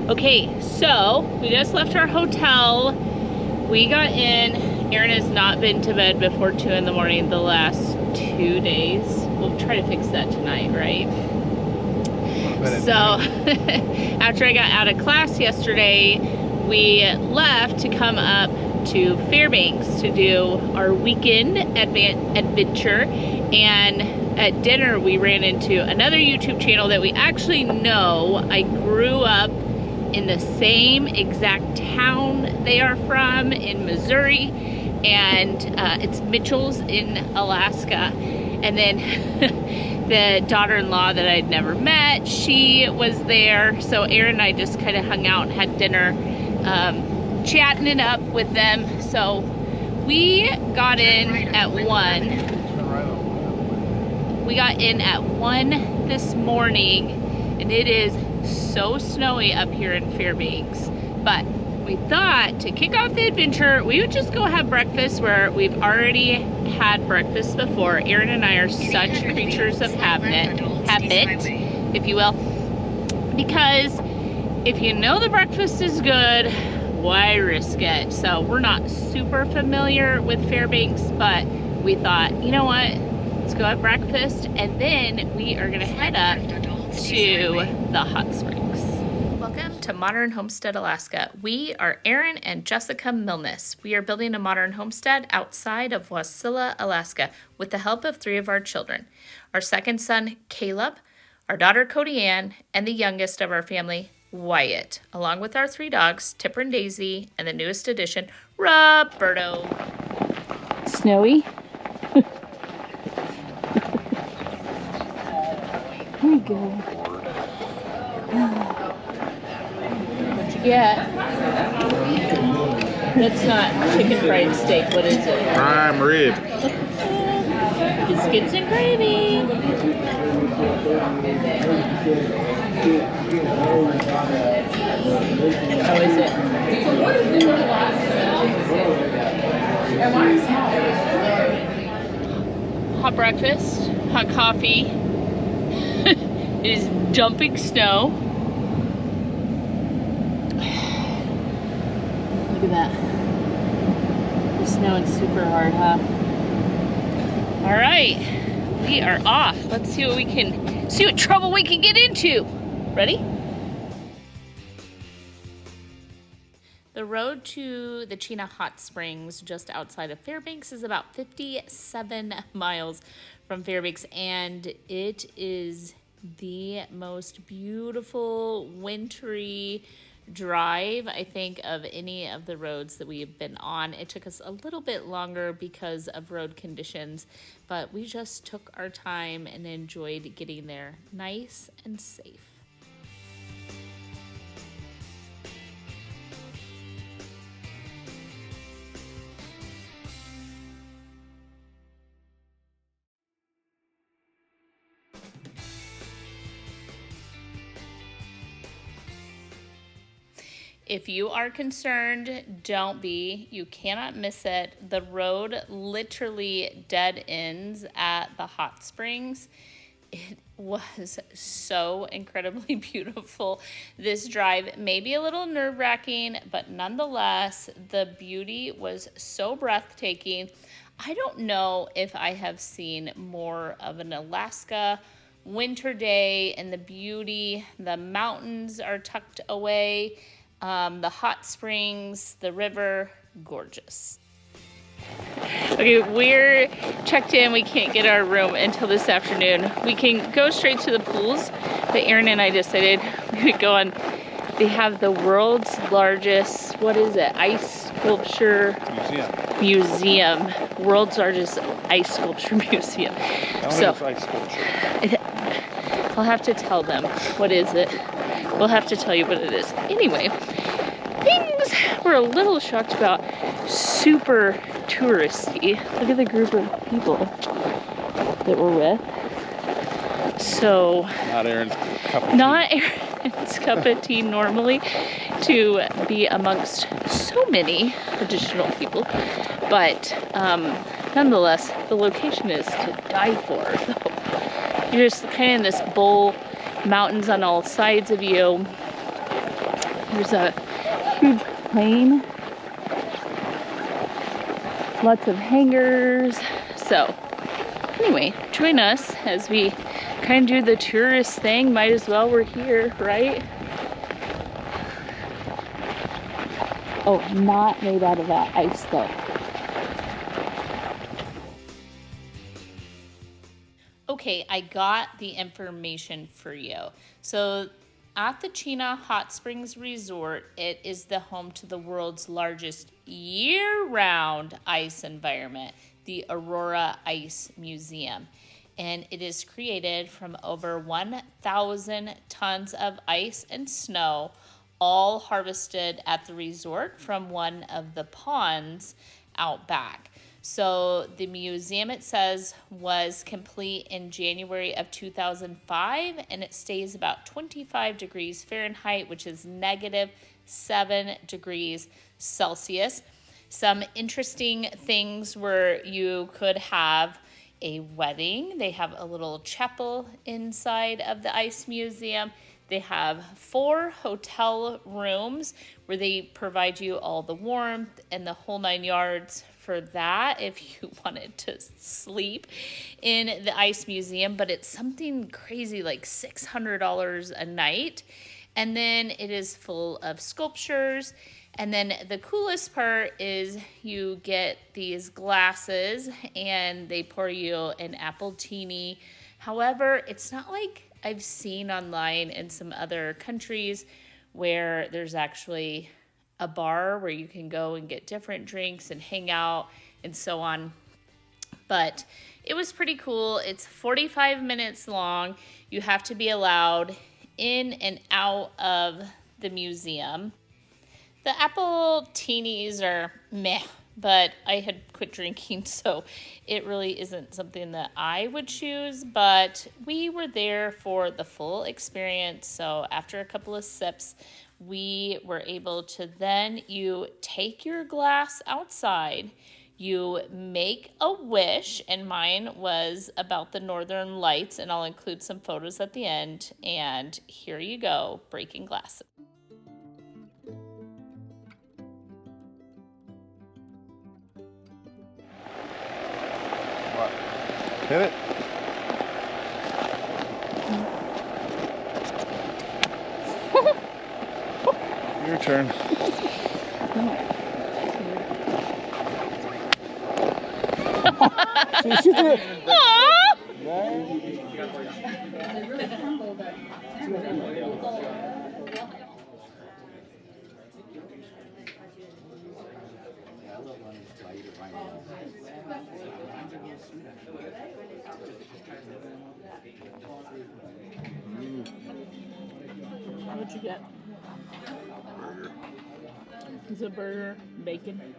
Okay, so we just left our hotel. We got in. Aaron has not been to bed before 2 in the morning the last 2 days. We'll try to fix that tonight, right? So after I got out of class yesterday, we left to come up to Fairbanks to do our weekend adventure. And at dinner, we ran into another YouTube channel that we actually know. I grew up in the same exact town they are from in Missouri, and it's Mitchell's in Alaska. And then the daughter-in-law that I'd never met, she was there. So Aaron and I just kind of hung out and had dinner, chatting it up with them. So we got in at 1. We got in at 1 this morning, and it is so snowy up here in Fairbanks. But we thought to kick off the adventure, we would just go have breakfast where we've already had breakfast before. Aaron and I are such creatures of habit, if you will. Because if you know the breakfast is good, why risk it? So we're not super familiar with Fairbanks, but we thought, you know what? Let's go have breakfast, and then we are gonna head up to the hot springs. Welcome to Modern Homestead, Alaska. We are Aaron and Jessica Milnes. We are building a modern homestead outside of Wasilla, Alaska, with the help of 3 of our children. Our second son, Caleb, our daughter, Cody Ann, and the youngest of our family, Wyatt, along with our 3 dogs, Tipper and Daisy, and the newest addition, Roberto. Snowy. Here we go. What'd you get? That's not chicken fried steak. What is it? Prime rib. Biscuits and gravy. How is it? Hot breakfast, hot coffee. It is dumping snow. Look at that. It's snowing super hard, huh? All right, we are off. Let's see what trouble we can get into. Ready? The road to the Chena Hot Springs, just outside of Fairbanks, is about 57 miles from Fairbanks, and it is the most beautiful wintry drive, I think, of any of the roads that we have been on. It took us a little bit longer because of road conditions, but we just took our time and enjoyed getting there nice and safe. If you are concerned, don't be. You cannot miss it. The road literally dead ends at the hot springs. It was so incredibly beautiful. This drive may be a little nerve-wracking, but nonetheless, the beauty was so breathtaking. I don't know if I have seen more of an Alaska winter day, and the beauty, the mountains are tucked away. The hot springs, the river, gorgeous. Okay, we're checked in. We can't get our room until this afternoon. We can go straight to the pools, but Aaron and I decided we would go on. They have the world's largest, what is it, ice sculpture museum. World's largest ice sculpture museum. So, ice sculpture. I'll have to tell them. What is it? We'll have to tell you what it is. Anyway, things we're a little shocked about. Super touristy. Look at the group of people that we're with. So, not Aaron's cup of tea. Not Aaron's cup of tea normally to be amongst so many additional people. But nonetheless, the location is to die for. So you're just kind of in this bowl, mountains on all sides of you. There's a huge plain, lots of hangars. So anyway, join us as we kind of do the tourist thing. Might as well, we're here, right? Oh, not made out of that ice though. Okay, I got the information for you. So at the Chena Hot Springs Resort, it is the home to the world's largest year-round ice environment, the Aurora Ice Museum. And it is created from over 1,000 tons of ice and snow, all harvested at the resort from one of the ponds out back. So the museum, it says, was complete in January of 2005, and it stays about 25 degrees Fahrenheit, which is -7 degrees Celsius. Some interesting things where you could have a wedding. They have a little chapel inside of the ice museum. They have 4 hotel rooms where they provide you all the warmth and the whole 9 yards for that if you wanted to sleep in the ice museum. But it's something crazy like $600 a night. And then it is full of sculptures. And then the coolest part is you get these glasses and they pour you an apple teeny. However, it's not like I've seen online in some other countries where there's actually a bar where you can go and get different drinks and hang out and so on. But it was pretty cool. It's 45 minutes long. You have to be allowed in and out of the museum. The apple teenies are meh, but I had quit drinking, so it really isn't something that I would choose. But we were there for the full experience, so after a couple of sips, we were able to then, you take your glass outside, you make a wish, and mine was about the northern lights, and I'll include some photos at the end, and here you go, breaking glasses. Hit it. Your turn. She did it. What'd you get? It's a burger, bacon.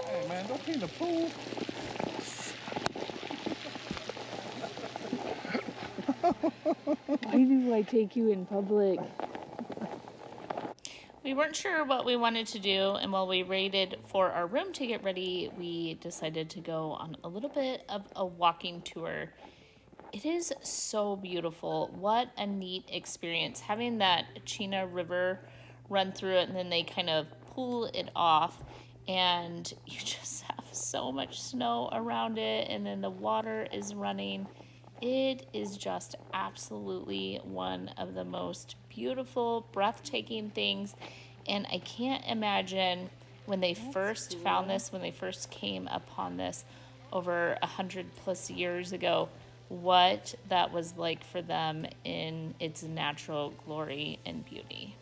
Hey man, don't pee in the pool. Why do I take you in public? We weren't sure what we wanted to do, and while we waited for our room to get ready, we decided to go on a little bit of a walking tour. It is so beautiful. What a neat experience. Having that Chena River run through it, and then they kind of pull it off, and you just have so much snow around it, and then the water is running. It is just absolutely one of the most beautiful, breathtaking things. And I can't imagine when they first found this, when they first came upon this over 100+ years ago, what that was like for them in its natural glory and beauty.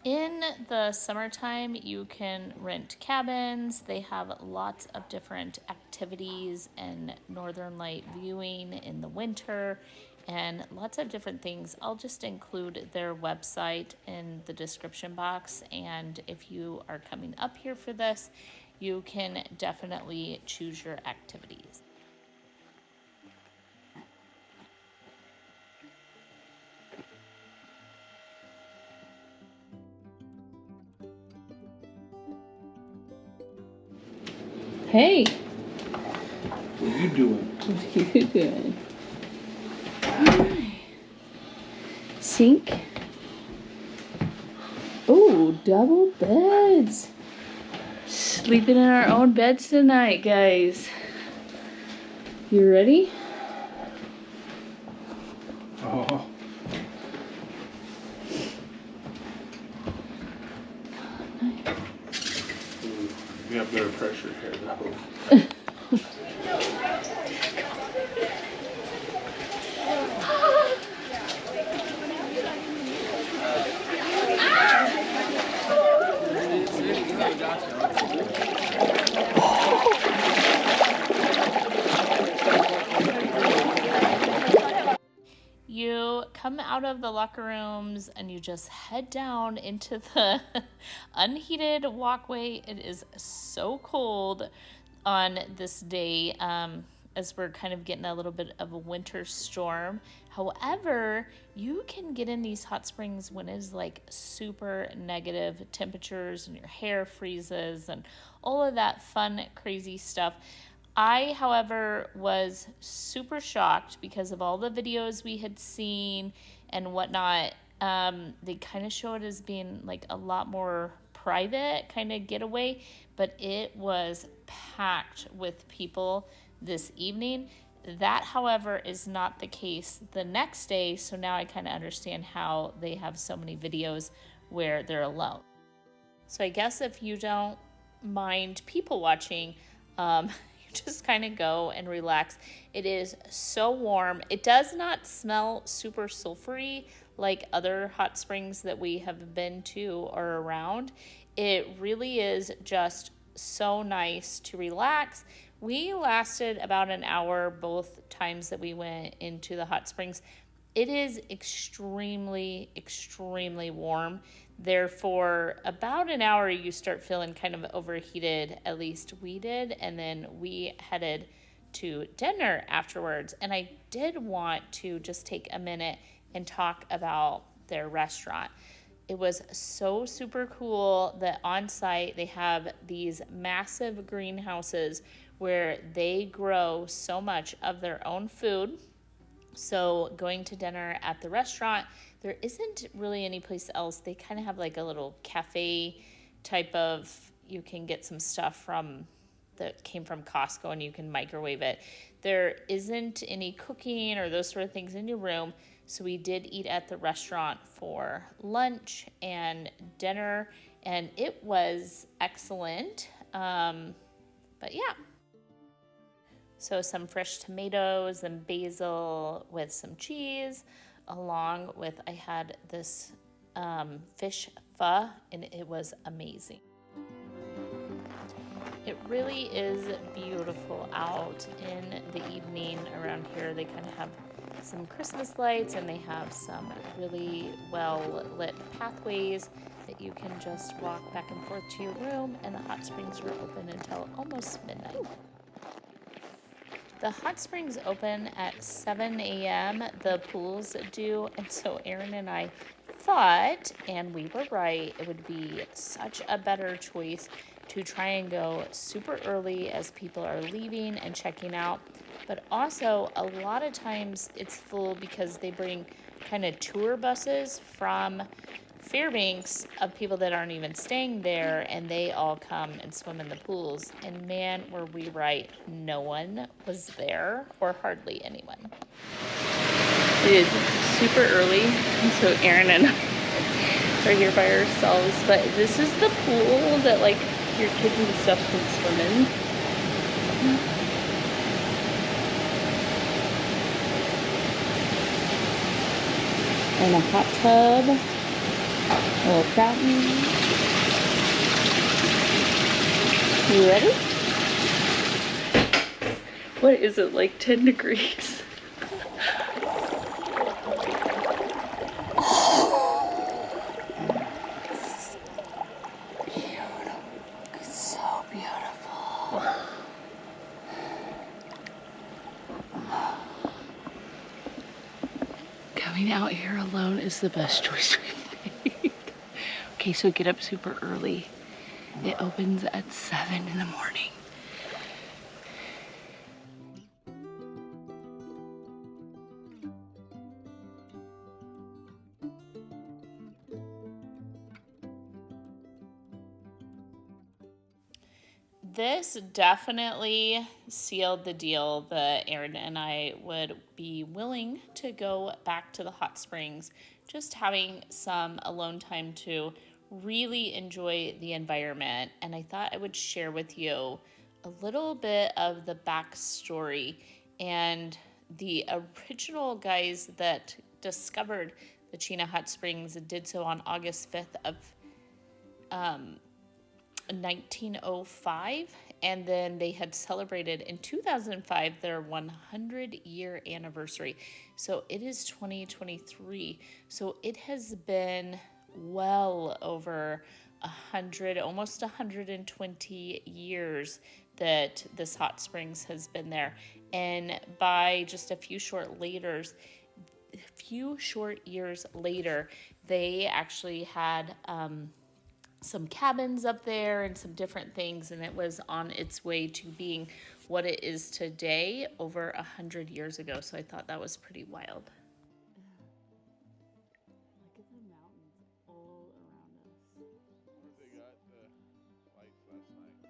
In the summertime, you can rent cabins. They have lots of different activities and northern light viewing in the winter and lots of different things. I'll just include their website in the description box. And if you are coming up here for this, you can definitely choose your activities. Hey, What are you doing? what are you doing? Sink. Oh, double beds. Sleeping in our own beds tonight, guys. You ready? Oh. You have better pressure here, though. You come out of the locker rooms and you just head down into the unheated walkway. It is so cold on this day, as we're kind of getting a little bit of a winter storm. However, you can get in these hot springs when it's like super negative temperatures and your hair freezes and all of that fun, crazy stuff. I, however, was super shocked because of all the videos we had seen and whatnot. They kind of show it as being like a lot more private kind of getaway, but it was packed with people this evening. That, however, is not the case the next day, so now I kind of understand how they have so many videos where they're alone. So I guess if you don't mind people watching, just kind of go and relax. It is so warm. It does not smell super sulfury like other hot springs that we have been to or around. It really is just so nice to relax. We lasted about an hour both times that we went into the hot springs. It is extremely, extremely warm. Therefore, about an hour, you start feeling kind of overheated, at least we did. And then we headed to dinner afterwards. And I did want to just take a minute and talk about their restaurant. It was so super cool that on site they have these massive greenhouses where they grow so much of their own food. So going to dinner at the restaurant, there isn't really any place else. They kind of have like a little cafe type of, you can get some stuff from that came from Costco and you can microwave it. There isn't any cooking or those sort of things in your room. So we did eat at the restaurant for lunch and dinner, and it was excellent. But yeah. So some fresh tomatoes and basil with some cheese, along with, I had this fish pho, and it was amazing. It really is beautiful out in the evening around here. They kind of have some Christmas lights, and they have some really well lit pathways that you can just walk back and forth to your room, and the hot springs are open until almost midnight. The hot springs open at 7 a.m. The pools do, and so Aaron and I thought, and we were right, it would be such a better choice to try and go super early as people are leaving and checking out. But also, a lot of times it's full because they bring kind of tour buses from Fairbanks of people that aren't even staying there, and they all come and swim in the pools. And man, were we right, no one was there, or hardly anyone. It is super early, so Aaron and I are here by ourselves, but this is the pool that like your kids and stuff can swim in. And a hot tub. Little fountain. You ready? What is it, like 10 degrees? So beautiful. Coming out here alone is the best choice we've made. Okay, so get up super early. It opens at 7 in the morning. This definitely sealed the deal that Aaron and I would be willing to go back to the hot springs, just having some alone time to really enjoy the environment. And I thought I would share with you a little bit of the backstory and the original guys that discovered the Chena Hot Springs did so on August 5th of 1905, and then they had celebrated in 2005 their 100-year anniversary. So it is 2023. So it has been well over 100, almost 120 years that this hot springs has been there. And by just a few short years later, they actually had some cabins up there and some different things, and it was on its way to being what it is today over 100 years ago. So I thought that was pretty wild. Look at the mountains all around us. I wonder if they got the lights last night.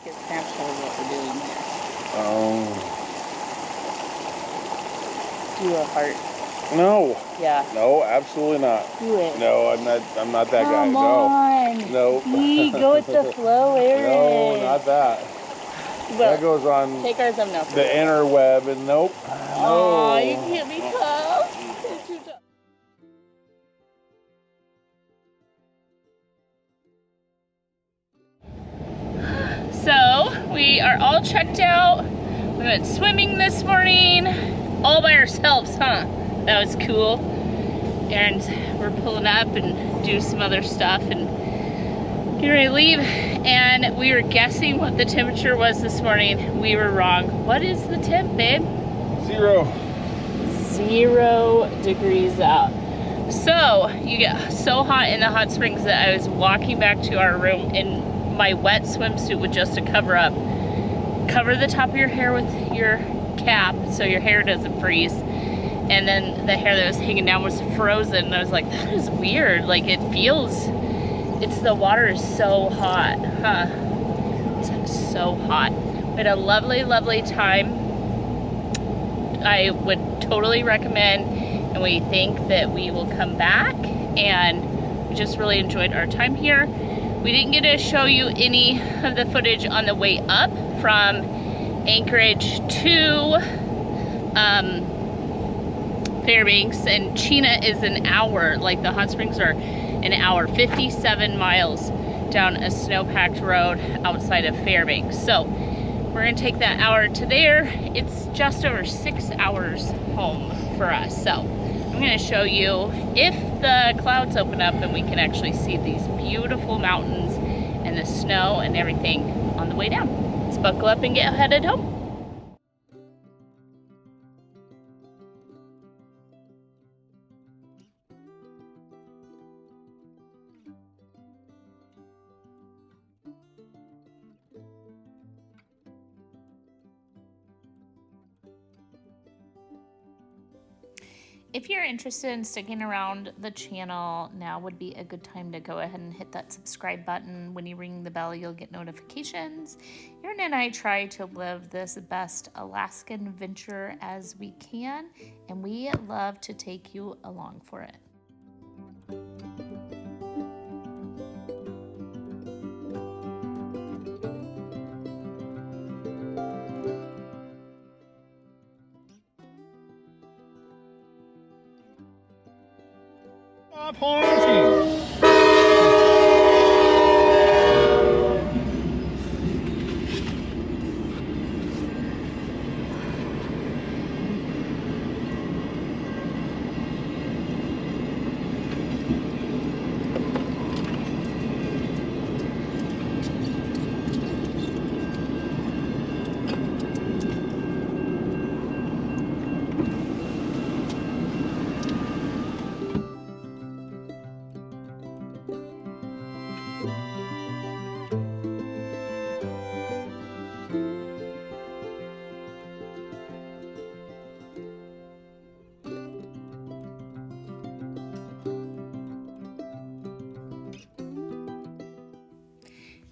Get a snapshot of what we're doing here. Do a heart. No. Yeah. No, absolutely not. Do it. No, I'm not that guy. Come on. No. See, go with the flow, Aaron. No, not that. Well, that goes on take our thumb now. the interweb, and nope. Oh, No. you can't be tough. You're too tough. So we are all checked out. We went swimming this morning, all by ourselves, huh? That was cool. And we're pulling up and do some other stuff and getting ready to leave. And we were guessing what the temperature was this morning. We were wrong. What is the temp, babe? 0. 0 degrees out. So you get so hot in the hot springs that I was walking back to our room in my wet swimsuit with just a cover up. Cover the top of your hair with your cap so your hair doesn't freeze. And then the hair that was hanging down was frozen. And I was like, that is weird. Like the water is so hot, huh? It's so hot. We had a lovely, lovely time. I would totally recommend, and we think that we will come back, and we just really enjoyed our time here. We didn't get to show you any of the footage on the way up from Anchorage to Fairbanks, and Chena is an hour, like the hot springs are an hour, 57 miles down a snow-packed road outside of Fairbanks. So we're gonna take that hour to there. It's just over 6 hours home for us. So I'm gonna show you if the clouds open up and we can actually see these beautiful mountains and the snow and everything on the way down. Let's buckle up and get headed home. If you're interested in sticking around the channel, now would be a good time to go ahead and hit that subscribe button. When you ring the bell, you'll get notifications. Erin and I try to live this best Alaskan venture as we can, and we love to take you along for it. Stop honking!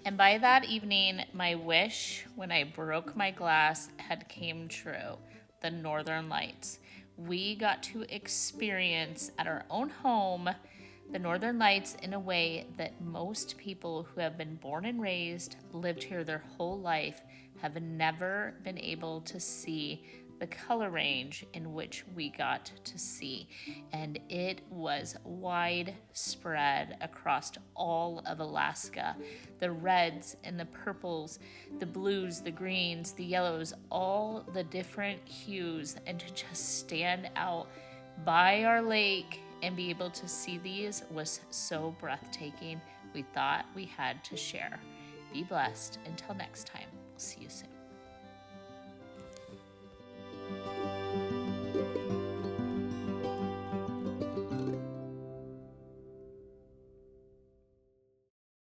And by that evening, my wish when I broke my glass had came true. The Northern Lights. We got to experience at our own home the Northern Lights in a way that most people who have been born and raised, lived here their whole life, have never been able to see the color range in which we got to see. And it was widespread across all of Alaska. The reds and the purples, the blues, the greens, the yellows, all the different hues, and to just stand out by our lake and be able to see these was so breathtaking. We thought we had to share. Be blessed. Until next time, we'll see you soon.